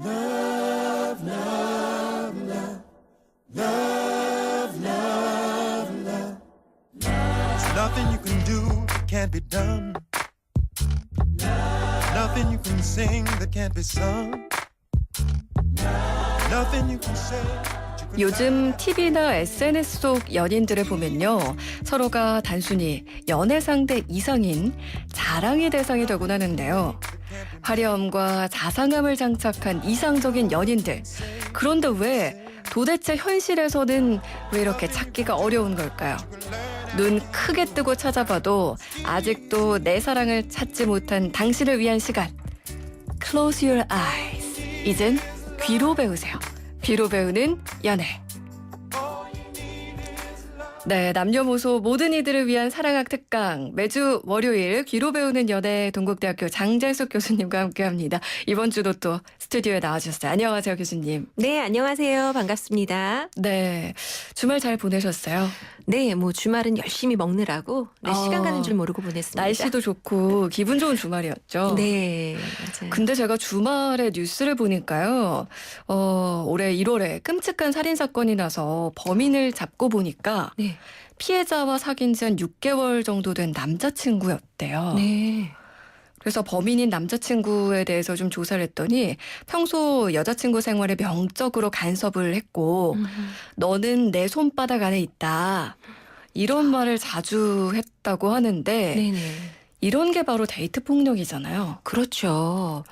Love, love, love, love, love, love. There's nothing you can do that can't be done. Nothing you can sing that can't be sung. Nothing you can say. 요즘 TV나 SNS 속 연인들을 보면요. 서로가 단순히 연애 상대 이상인 자랑의 대상이 되곤 하는데요. 화려함과 자상함을 장착한 이상적인 연인들. 그런데 왜 도대체 현실에서는 왜 이렇게 찾기가 어려운 걸까요? 눈 크게 뜨고 찾아봐도 아직도 내 사랑을 찾지 못한 당신을 위한 시간. Close your eyes. 이젠 귀로 배우세요. 귀로 배우는 연애. 네, 남녀모소 모든 이들을 위한 사랑학 특강. 매주 월요일 귀로 배우는 연애 동국대학교 장재숙 교수님과 함께합니다. 이번 주도 또 스튜디오에 나와주셨어요. 안녕하세요, 교수님. 네, 안녕하세요. 반갑습니다. 네, 주말 잘 보내셨어요? 네, 뭐 주말은 열심히 먹느라고 시간 가는 줄 모르고 보냈습니다. 날씨도 좋고 기분 좋은 주말이었죠? 네, 맞아요. 근데 제가 주말에 뉴스를 보니까요. 올해 1월에 끔찍한 살인사건이 나서 범인을 잡고 보니까 네. 피해자와 사귄 지 한 6개월 정도 된 남자친구였대요. 네. 그래서 범인인 남자친구에 대해서 좀 조사를 했더니 평소 여자친구 생활에 명적으로 간섭을 했고 너는 내 손바닥 안에 있다. 이런 말을 자주 했다고 하는데 네네. 이런 게 바로 데이트 폭력이잖아요. 그렇죠.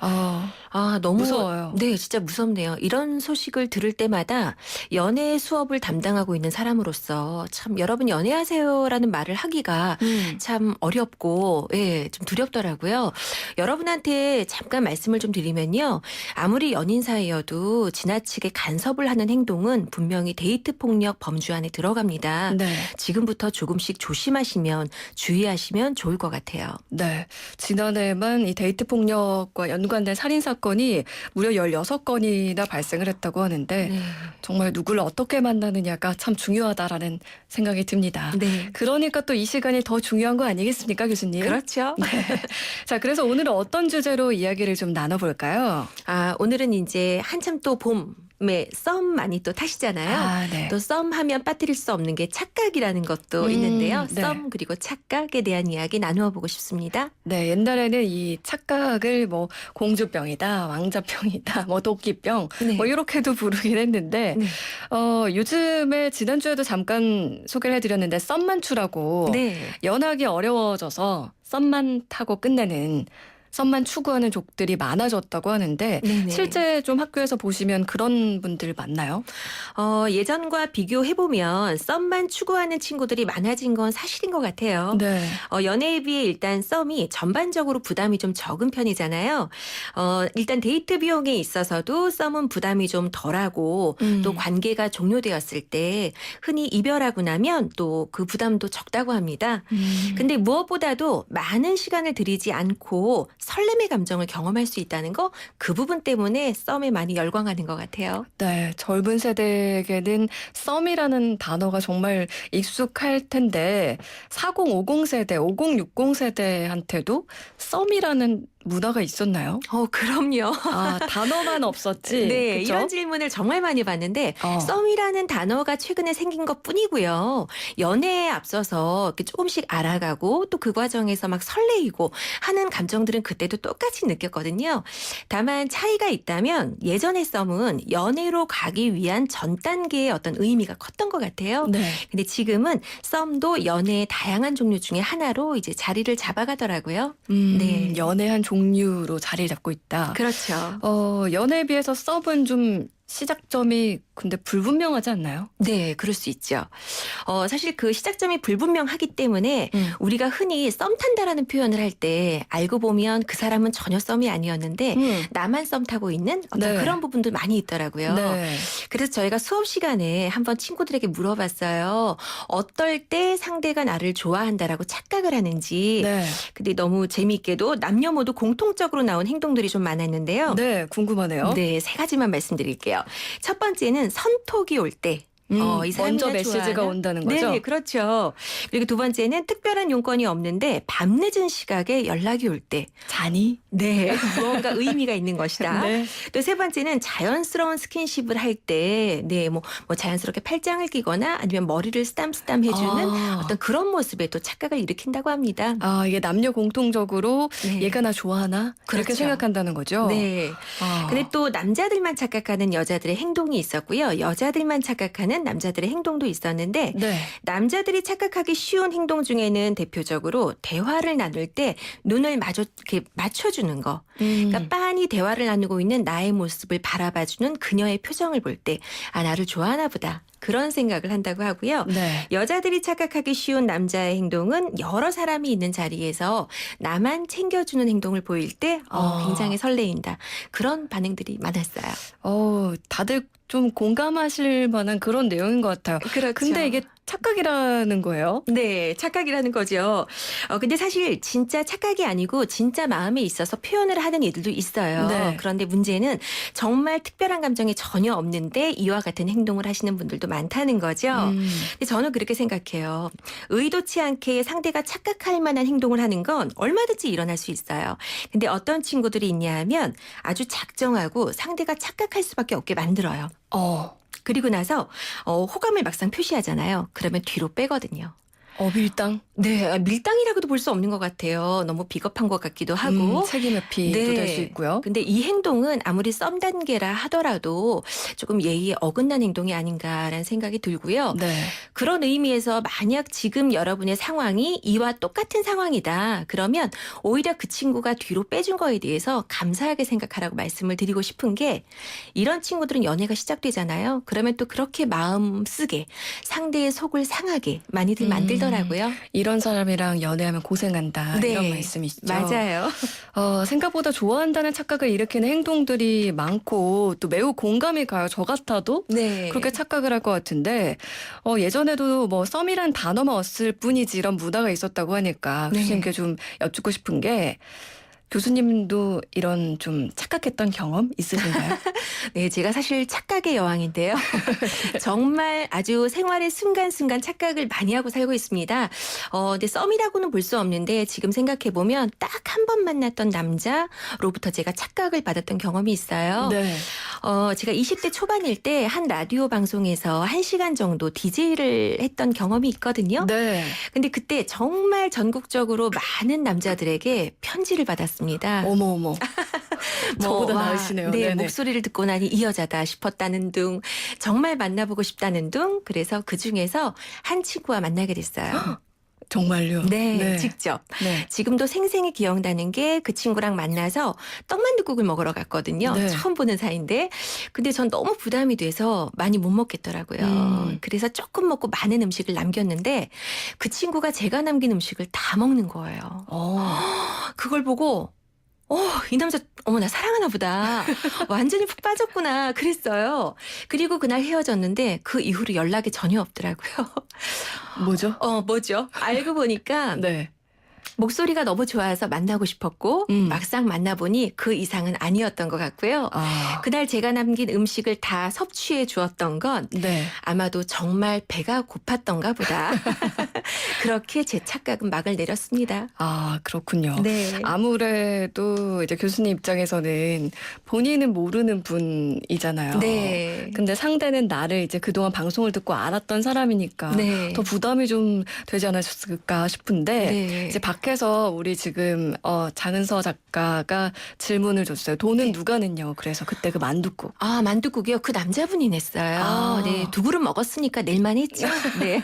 너무 무서워요. 네, 진짜 무섭네요. 이런 소식을 들을 때마다 연애 수업을 담당하고 있는 사람으로서 참 여러분 연애하세요라는 말을 하기가 참 어렵고 좀 두렵더라고요. 여러분한테 잠깐 말씀을 좀 드리면요. 아무리 연인 사이여도 지나치게 간섭을 하는 행동은 분명히 데이트 폭력 범주 안에 들어갑니다. 네. 지금부터 조금씩 조심하시면 주의하시면 좋을 것 같아요. 네. 지난해만 이 데이트 폭력과 연관된 살인 사건이 무려 16건이나 발생을 했다고 하는데 네. 정말 누구를 어떻게 만나느냐가 참 중요하다라는 생각이 듭니다. 네. 그러니까 또 이 시간이 더 중요한 거 아니겠습니까, 교수님? 그렇죠. 네. 자, 그래서 오늘은 어떤 주제로 이야기를 좀 나눠볼까요? 오늘은 이제 한참 또 봄에 썸 많이 또 타시잖아요. 네. 또 썸 하면 빠뜨릴 수 없는 게 착각이라는 것도 있는데요. 네. 썸 그리고 착각에 대한 이야기 나누어 보고 싶습니다. 네, 옛날에는 이 착각을 뭐 공주병이다, 왕자병이다, 뭐 도끼병, 네. 뭐 이렇게도 부르긴 했는데, 네. 요즘에 지난주에도 잠깐 소개를 해드렸는데 썸만추라고 네. 연하기 어려워져서 썸만 타고 끝내는 썸만 추구하는 족들이 많아졌다고 하는데 네네. 실제 좀 학교에서 보시면 그런 분들 많나요? 예전과 비교해보면 썸만 추구하는 친구들이 많아진 건 사실인 것 같아요. 네. 연애에 비해 일단 썸이 전반적으로 부담이 좀 적은 편이잖아요. 일단 데이트 비용에 있어서도 썸은 부담이 좀 덜하고 또 관계가 종료되었을 때 흔히 이별하고 나면 또 그 부담도 적다고 합니다. 근데 무엇보다도 많은 시간을 들이지 않고 설렘의 감정을 경험할 수 있다는 거 그 부분 때문에 썸에 많이 열광하는 것 같아요. 네, 젊은 세대에게는 썸이라는 단어가 정말 익숙할 텐데 4050 세대, 5060 세대한테도 썸이라는 문화가 있었나요? 그럼요. 단어만 없었지. 네, 그쵸? 이런 질문을 정말 많이 받는데 썸이라는 단어가 최근에 생긴 것뿐이고요. 연애에 앞서서 이렇게 조금씩 알아가고 또 그 과정에서 막 설레이고 하는 감정들은 그때도 똑같이 느꼈거든요. 다만 차이가 있다면 예전의 썸은 연애로 가기 위한 전 단계의 어떤 의미가 컸던 것 같아요. 네. 근데 지금은 썸도 연애의 다양한 종류 중에 하나로 이제 자리를 잡아가더라고요. 네. 연애한 종류로 자리를 잡고 있다. 그렇죠. 연애에 비해서 썸은 좀 시작점이 근데 불분명하지 않나요? 네, 그럴 수 있죠. 사실 그 시작점이 불분명하기 때문에 우리가 흔히 썸 탄다라는 표현을 할 때 알고 보면 그 사람은 전혀 썸이 아니었는데 나만 썸 타고 있는 어떤 네. 그런 부분도 많이 있더라고요. 네. 그래서 저희가 수업 시간에 한번 친구들에게 물어봤어요. 어떨 때 상대가 나를 좋아한다라고 착각을 하는지. 네. 근데 너무 재미있게도 남녀 모두 공통적으로 나온 행동들이 좀 많았는데요. 네, 궁금하네요. 네, 세 가지만 말씀드릴게요. 첫 번째는 선톡이 올 때. 이 사람이 먼저 나 메시지가 좋아하나? 온다는 거죠? 네, 그렇죠. 그리고 두 번째는 특별한 용건이 없는데 밤늦은 시각에 연락이 올 때. 자니? 네, 무언가 의미가 있는 것이다. 네. 또 세 번째는 자연스러운 스킨십을 할 때, 네, 뭐 자연스럽게 팔짱을 끼거나 아니면 머리를 쓰담쓰담 해주는 아. 어떤 그런 모습에 또 착각을 일으킨다고 합니다. 아, 이게 남녀 공통적으로 네. 얘가 나 좋아하나? 그렇게 그렇죠. 생각한다는 거죠? 네. 아. 근데 또 남자들만 착각하는 여자들의 행동이 있었고요. 여자들만 착각하는 남자들의 행동도 있었는데 네. 남자들이 착각하기 쉬운 행동 중에는 대표적으로 대화를 나눌 때 눈을 이렇게 맞춰주는 거. 그러니까 빤히 대화를 나누고 있는 나의 모습을 바라봐주는 그녀의 표정을 볼 때 나를 좋아하나 보다. 그런 생각을 한다고 하고요. 네. 여자들이 착각하기 쉬운 남자의 행동은 여러 사람이 있는 자리에서 나만 챙겨주는 행동을 보일 때 굉장히 설레인다. 그런 반응들이 많았어요. 다들 좀 공감하실 만한 그런 내용인 것 같아요. 그렇죠. 근데 이게 착각이라는 거예요? 네, 착각이라는 거죠. 근데 사실 진짜 착각이 아니고 진짜 마음에 있어서 표현을 하는 이들도 있어요. 네. 그런데 문제는 정말 특별한 감정이 전혀 없는데 이와 같은 행동을 하시는 분들도 많다는 거죠. 근데 저는 그렇게 생각해요. 의도치 않게 상대가 착각할 만한 행동을 하는 건 얼마든지 일어날 수 있어요. 근데 어떤 친구들이 있냐 하면 아주 작정하고 상대가 착각할 수밖에 없게 만들어요. 그리고 나서 호감을 막상 표시하잖아요. 그러면 뒤로 빼거든요. 밀당? 네, 밀당이라고도 볼 수 없는 것 같아요. 너무 비겁한 것 같기도 하고. 책임 회피도 네. 될 수 있고요. 근데 이 행동은 아무리 썸 단계라 하더라도 조금 예의에 어긋난 행동이 아닌가라는 생각이 들고요. 네. 그런 의미에서 만약 지금 여러분의 상황이 이와 똑같은 상황이다. 그러면 오히려 그 친구가 뒤로 빼준 거에 대해서 감사하게 생각하라고 말씀을 드리고 싶은 게 이런 친구들은 연애가 시작되잖아요. 그러면 또 그렇게 마음 쓰게 상대의 속을 상하게 많이들 만들더라고요. 이런 사람이랑 연애하면 고생한다. 네. 이런 말씀이시죠? 맞아요. 생각보다 좋아한다는 착각을 일으키는 행동들이 많고 또 매우 공감이 가요. 저 같아도 네. 그렇게 착각을 할 것 같은데 예전에도 뭐 썸이란 단어만 없을 뿐이지 이런 문화가 있었다고 하니까 네. 교수님께 좀 여쭙고 싶은 게 교수님도 이런 좀 착각했던 경험 있으신가요? 네, 제가 사실 착각의 여왕인데요. 정말 아주 생활의 순간순간 착각을 많이 하고 살고 있습니다. 근데 썸이라고는 볼 수 없는데 지금 생각해보면 딱 한 번 만났던 남자로부터 제가 착각을 받았던 경험이 있어요. 네. 제가 20대 초반일 때 한 라디오 방송에서 1시간 정도 DJ를 했던 경험이 있거든요. 네. 근데 그때 정말 전국적으로 많은 남자들에게 편지를 받았습니다. 어머. 저보다 와, 나으시네요. 네, 네네. 목소리를 듣고 나니 이 여자다 싶었다는 둥, 정말 만나보고 싶다는 둥, 그래서 그 중에서 한 친구와 만나게 됐어요. 정말요? 네, 직접. 네. 지금도 생생히 기억나는 게 그 친구랑 만나서 떡만둣국을 먹으러 갔거든요. 네. 처음 보는 사이인데. 근데 전 너무 부담이 돼서 많이 못 먹겠더라고요. 그래서 조금 먹고 많은 음식을 남겼는데 그 친구가 제가 남긴 음식을 다 먹는 거예요. 그걸 보고 이 남자 어머 나 사랑하나 보다. 완전히 푹 빠졌구나 그랬어요. 그리고 그날 헤어졌는데 그 이후로 연락이 전혀 없더라고요. 뭐죠? 뭐죠? 알고 보니까 네. 목소리가 너무 좋아서 만나고 싶었고 막상 만나보니 그 이상은 아니었던 것 같고요. 그날 제가 남긴 음식을 다 섭취해 주었던 건 네. 아마도 정말 배가 고팠던가 보다. 그렇게 제 착각은 막을 내렸습니다. 그렇군요. 네. 아무래도 이제 교수님 입장에서는 본인은 모르는 분이잖아요. 네. 근데 상대는 나를 이제 그동안 방송을 듣고 알았던 사람이니까 네. 더 부담이 좀 되지 않았을까 싶은데 네. 이제 밖에서 우리 지금 장은서 작가가 질문을 줬어요. 돈은 네. 누가 냈냐고. 그래서 그때 그 만둣국. 만둣국이요? 그 남자분이 냈어요. 네, 2그릇 먹었으니까 낼만 했죠. 네.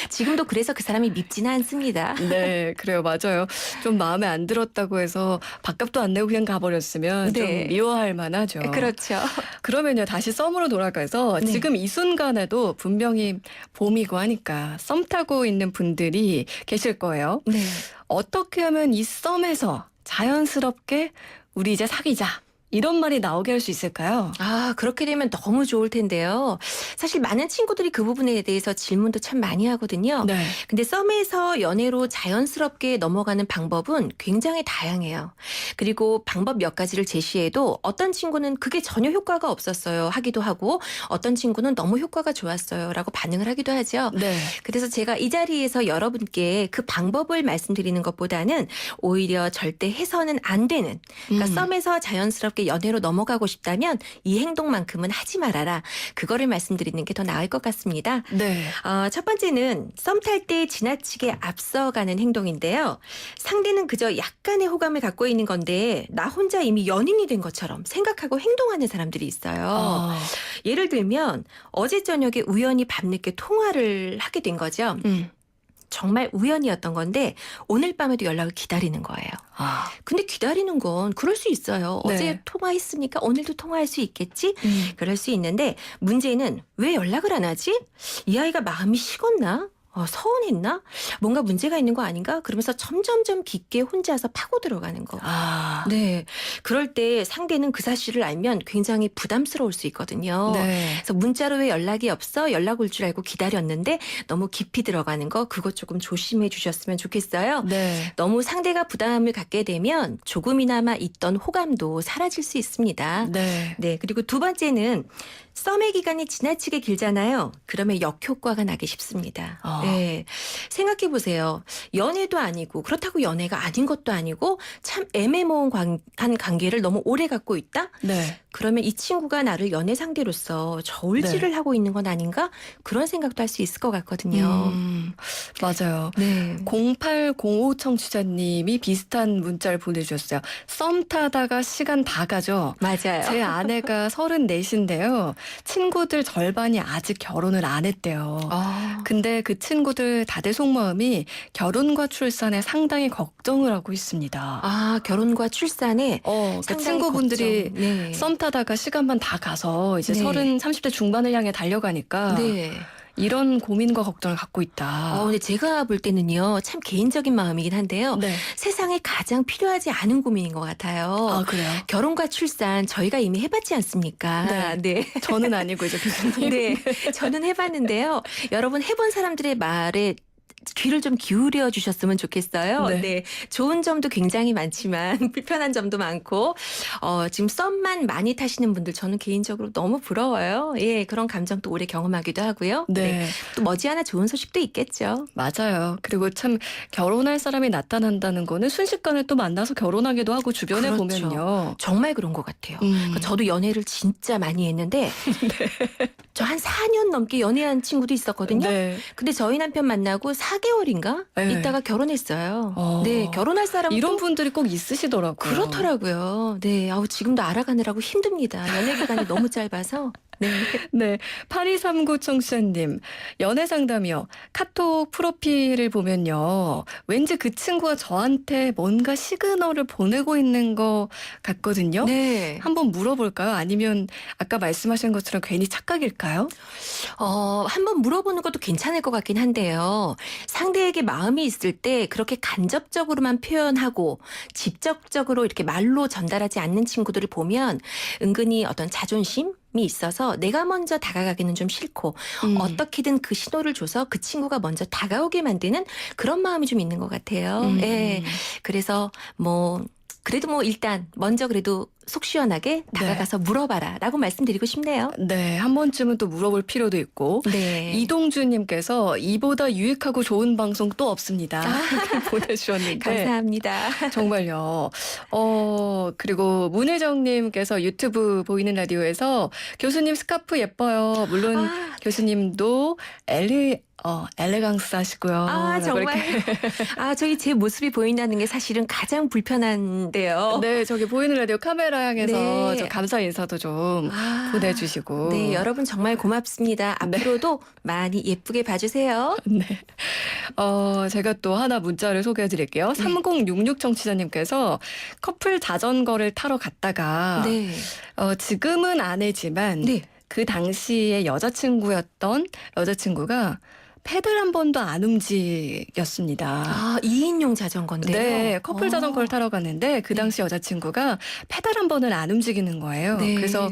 지금도 그래서 그 사람이 밉지는 않습니다. 네, 그래요. 맞아요. 좀 마음에 안 들었다고 해서 밥값도 안 내고 그냥 가버렸으면 네. 좀 미워할 만하죠. 그렇죠. 그러면요, 다시 썸으로 돌아가서 네. 지금 이 순간에도 분명히 봄이고 하니까 썸 타고 있는 분들이 계실 거예요. 네. 어떻게 하면 이 썸에서 자연스럽게 우리 이제 사귀자 이런 말이 나오게 할 수 있을까요? 아, 그렇게 되면 너무 좋을 텐데요. 사실 많은 친구들이 그 부분에 대해서 질문도 참 많이 하거든요. 네. 근데 썸에서 연애로 자연스럽게 넘어가는 방법은 굉장히 다양해요. 그리고 방법 몇 가지를 제시해도 어떤 친구는 그게 전혀 효과가 없었어요 하기도 하고 어떤 친구는 너무 효과가 좋았어요 라고 반응을 하기도 하죠. 네. 그래서 제가 이 자리에서 여러분께 그 방법을 말씀드리는 것보다는 오히려 절대 해서는 안 되는 그러니까 썸에서 자연스럽게 연애로 넘어가고 싶다면 이 행동만큼은 하지 말아라. 그거를 말씀드리는 게 더 나을 것 같습니다. 네. 첫 번째는 썸 탈 때 지나치게 앞서가는 행동인데요. 상대는 그저 약간의 호감을 갖고 있는 건데 나 혼자 이미 연인이 된 것처럼 생각하고 행동하는 사람들이 있어요. 아. 예를 들면 어제 저녁에 우연히 밤늦게 통화를 하게 된 거죠. 정말 우연이었던 건데 오늘 밤에도 연락을 기다리는 거예요. 아. 근데 기다리는 건 그럴 수 있어요. 네. 어제 통화했으니까 오늘도 통화할 수 있겠지? 그럴 수 있는데 문제는 왜 연락을 안 하지? 이 아이가 마음이 식었나? 서운했나? 뭔가 문제가 있는 거 아닌가? 그러면서 점점점 깊게 혼자서 파고 들어가는 거. 아. 네. 그럴 때 상대는 그 사실을 알면 굉장히 부담스러울 수 있거든요. 네. 그래서 문자로 왜 연락이 없어? 연락 올 줄 알고 기다렸는데 너무 깊이 들어가는 거 그거 조금 조심해 주셨으면 좋겠어요. 네. 너무 상대가 부담을 갖게 되면 조금이나마 있던 호감도 사라질 수 있습니다. 네. 네. 그리고 두 번째는 썸의 기간이 지나치게 길잖아요. 그러면 역효과가 나기 쉽습니다. 네. 생각해 보세요. 연애도 아니고 그렇다고 연애가 아닌 것도 아니고 참 애매모호한 관계를 너무 오래 갖고 있다? 네. 그러면 이 친구가 나를 연애 상대로서 저울질을 하고 있는 건 아닌가? 그런 생각도 할 수 있을 것 같거든요. 맞아요. 네. 0805 청취자님이 비슷한 문자를 보내주셨어요. 썸 타다가 시간 다 가죠. 맞아요. 제 아내가 34인데요. 친구들 절반이 아직 결혼을 안 했대요. 근데 그 친구들 다들 속마음이 결혼과 출산에 상당히 걱정을 하고 있습니다. 결혼과 출산에 그러니까 상당히 친구분들이 걱정. 네. 썸 타다가 시간만 다 가서 이제 네. 30대 중반을 향해 달려가니까 네. 이런 고민과 걱정을 갖고 있다. 근데 제가 볼 때는요, 참 개인적인 마음이긴 한데요. 네. 세상에 가장 필요하지 않은 고민인 것 같아요. 아, 그래요? 결혼과 출산 저희가 이미 해봤지 않습니까? 네. 저는 아니고 이제 교수님. 네. 저는 해봤는데요. 여러분 해본 사람들의 말에 귀를 좀 기울여 주셨으면 좋겠어요. 네. 네. 좋은 점도 굉장히 많지만 불편한 점도 많고 지금 썸만 많이 타시는 분들 저는 개인적으로 너무 부러워요. 예, 그런 감정도 오래 경험하기도 하고요. 네. 또 머지않아 좋은 소식도 있겠죠. 맞아요. 그리고 참 결혼할 사람이 나타난다는 거는 순식간에 또 만나서 결혼하기도 하고 주변에 그렇죠. 보면요. 정말 그런 것 같아요. 그러니까 저도 연애를 진짜 많이 했는데 저 한 4년 넘게 연애한 친구도 있었거든요. 네. 근데 저희 남편 만나고 4개월인가 네. 있다가 결혼했어요. 어. 네, 결혼할 사람은 이런 또 분들이 꼭 있으시더라고요. 그렇더라고요. 네, 지금도 알아가느라고 힘듭니다. 연애 기간이 너무 짧아서. 네. 네. 8239 청취자님. 연애 상담이요. 카톡 프로필을 보면요. 왠지 그 친구가 저한테 뭔가 시그널을 보내고 있는 것 같거든요. 네. 한번 물어볼까요? 아니면 아까 말씀하신 것처럼 괜히 착각일까요? 한번 물어보는 것도 괜찮을 것 같긴 한데요. 상대에게 마음이 있을 때 그렇게 간접적으로만 표현하고 직접적으로 이렇게 말로 전달하지 않는 친구들을 보면 은근히 어떤 자존심이 있어서 내가 먼저 다가가기는 좀 싫고 어떻게든 그 신호를 줘서 그 친구가 먼저 다가오게 만드는 그런 마음이 좀 있는 것 같아요. 예. 그래서 그래도 일단 먼저 그래도 속 시원하게 다가가서 물어봐라 라고 말씀드리고 싶네요. 네, 한 번쯤은 또 물어볼 필요도 있고. 네. 이동주님께서 이보다 유익하고 좋은 방송 또 없습니다. 보내주셨는데. 감사합니다. 정말요. 그리고 문혜정님께서 유튜브 보이는 라디오에서 교수님 스카프 예뻐요. 물론 교수님도 엘레강스 하시고요. 정말. 저희 제 모습이 보인다는 게 사실은 가장 불편한데요. 네, 저기 보이는 라디오 카메라 향해서 네. 저 감사 인사도 좀 보내주시고. 네, 여러분 정말 고맙습니다. 앞으로도 많이 예쁘게 봐주세요. 네. 제가 또 하나 문자를 소개해 드릴게요. 3066 청취자님께서 커플 자전거를 타러 갔다가 네. 지금은 아내지만 네. 그 당시에 여자친구가 페달 한 번도 안 움직였습니다. 아, 2인용 자전거인데요. 네, 커플 어. 자전거를 타러 갔는데 그 당시 여자친구가 페달 한 번을 안 움직이는 거예요. 네. 그래서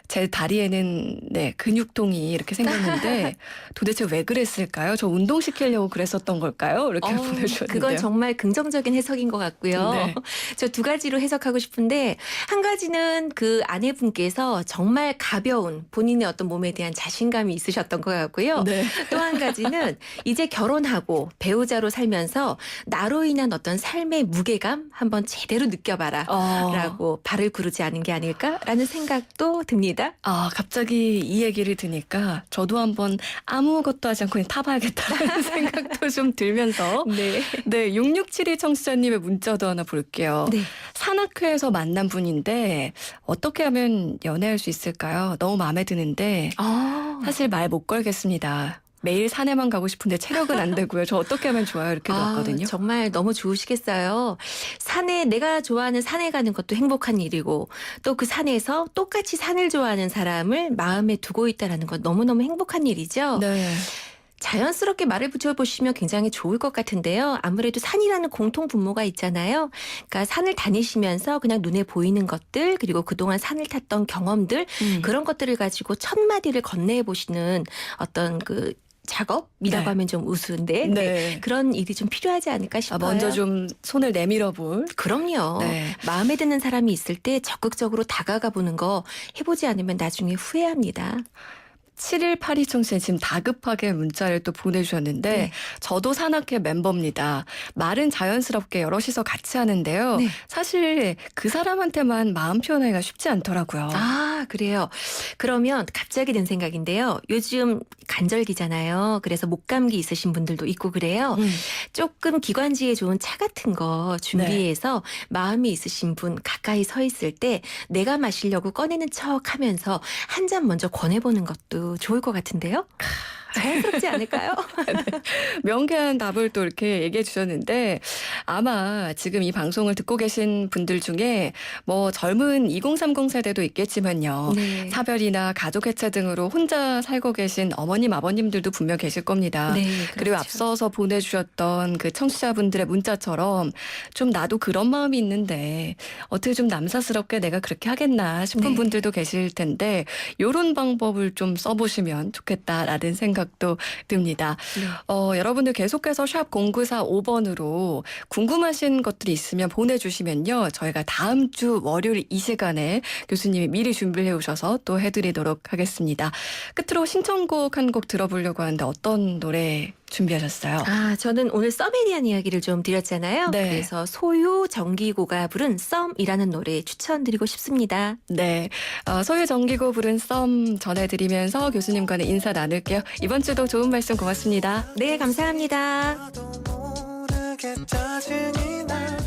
제 다리에는 네, 근육통이 이렇게 생겼는데 도대체 왜 그랬을까요? 저 운동시키려고 그랬었던 걸까요? 이렇게 보내주셨는데요. 그건 정말 긍정적인 해석인 것 같고요. 네. 저 두 가지로 해석하고 싶은데 한 가지는 그 아내분께서 정말 가벼운 본인의 어떤 몸에 대한 자신감이 있으셨던 것 같고요. 네. 또 한 가지는 이제 결혼하고 배우자로 살면서 나로 인한 어떤 삶의 무게감 한번 제대로 느껴봐라. 라고 발을 구르지 않은 게 아닐까라는 생각도 듭니다. 갑자기 이 얘기를 드니까 저도 한번 아무것도 하지 않고 그냥 타봐야겠다는 생각도 좀 들면서 네. 네, 6672 청취자님의 문자도 하나 볼게요. 네. 산악회에서 만난 분인데 어떻게 하면 연애할 수 있을까요? 너무 마음에 드는데 사실 말 못 걸겠습니다. 매일 산에만 가고 싶은데 체력은 안 되고요. 저 어떻게 하면 좋아요? 이렇게 들었거든요. 정말 너무 좋으시겠어요. 산에 내가 좋아하는 산에 가는 것도 행복한 일이고 또 그 산에서 똑같이 산을 좋아하는 사람을 마음에 두고 있다는 건 너무너무 행복한 일이죠. 네. 자연스럽게 말을 붙여보시면 굉장히 좋을 것 같은데요. 아무래도 산이라는 공통 분모가 있잖아요. 그러니까 산을 다니시면서 그냥 눈에 보이는 것들 그리고 그동안 산을 탔던 경험들 그런 것들을 가지고 첫 마디를 건네해 보시는 어떤 그 작업이라고 네. 하면 좀 우스운데 네. 그런 일이 좀 필요하지 않을까 싶어요. 먼저 좀 손을 내밀어 볼. 그럼요. 네. 마음에 드는 사람이 있을 때 적극적으로 다가가 보는 거 해보지 않으면 나중에 후회합니다. 7182 청취자 지금 다급하게 문자를 또 보내주셨는데 네. 저도 산악회 멤버입니다. 말은 자연스럽게 여럿이서 같이 하는데요. 네. 사실 그 사람한테만 마음 표현하기가 쉽지 않더라고요. 그래요. 그러면 갑자기 든 생각인데요. 요즘 간절기잖아요. 그래서 목감기 있으신 분들도 있고 그래요. 조금 기관지에 좋은 차 같은 거 준비해서 마음이 있으신 분 가까이 서 있을 때 내가 마시려고 꺼내는 척 하면서 한 잔 먼저 권해보는 것도 좋을 것 같은데요. 자연스럽지 않을까요? 명쾌한 답을 또 이렇게 얘기해 주셨는데 아마 지금 이 방송을 듣고 계신 분들 중에 뭐 젊은 2030 세대도 있겠지만요. 네. 사별이나 가족 해체 등으로 혼자 살고 계신 어머님 아버님들도 분명 계실 겁니다. 네, 그리고 그렇죠. 앞서서 보내주셨던 그 청취자분들의 문자처럼 좀 나도 그런 마음이 있는데 어떻게 좀 남사스럽게 내가 그렇게 하겠나 싶은 네. 분들도 계실 텐데 이런 방법을 좀 써보시면 좋겠다라는 생각도 듭니다. 네. 여러분들 계속해서 샵 0945번으로 궁금하신 것들이 있으면 보내주시면요. 저희가 다음 주 월요일 이 시간에 교수님이 미리 준비를 해오셔서 또 해드리도록 하겠습니다. 끝으로 신청곡 한 곡 들어보려고 하는데 어떤 노래 준비하셨어요? 저는 오늘 썸에 대한 이야기를 좀 드렸잖아요. 네. 그래서 소유 정기고가 부른 썸이라는 노래 추천드리고 싶습니다. 네, 소유 정기고 부른 썸 전해드리면서 교수님과는 인사 나눌게요. 이번 주도 좋은 말씀 고맙습니다. 네, 감사합니다. 나도 모르게 짜증이 나